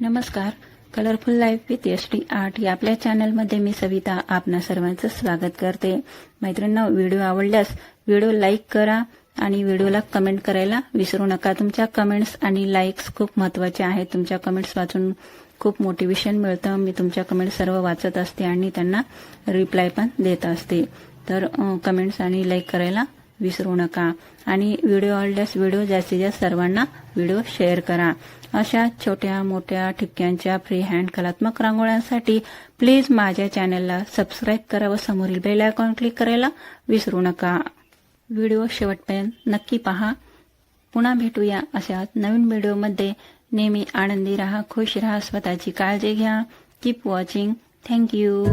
नमस्कार. Colourful life with SD art या आपल्या चॅनलमध्ये मी सविता आपणा सर्वांचं स्वागत करते. मैत्रिणींनो, व्हिडिओ आवडल्यास व्हिडिओ लाईक करा आणि व्हिडिओला कमेंट करायला विसरू नका. तुमच्या कमेंट्स आणि लाईक्स खूप महत्त्वाचे आहेत. तुमच्या कमेंट्स वाचून खूप मोटिवेशन मिळतं. मी तुमच्या कमेंट्स सर्व वाचत असते आणि त्यांना रिप्लाय पण देत असते. तर कमेंट्स आणि लाईक करायला विसरू नका आणि व्हिडिओ आवडल्यास व्हिडिओ जास्तीत जास्त सर्वांना व्हिडिओ शेअर करा. अशा छोट्या मोठ्या ठिपक्यांच्या फ्री हँड कलात्मक रांगोळ्यांसाठी प्लीज माझ्या चॅनलला सबस्क्राईब करा व समोरील बेल आयकॉन क्लिक करायला विसरू नका. व्हिडिओ शेवटपर्यंत नक्की पहा. पुन्हा भेटूया अशा नवीन व्हिडिओमध्ये. नेहमी आनंदी राहा, खुश राहा, स्वतःची काळजी घ्या. Keep watching. थँक्यू.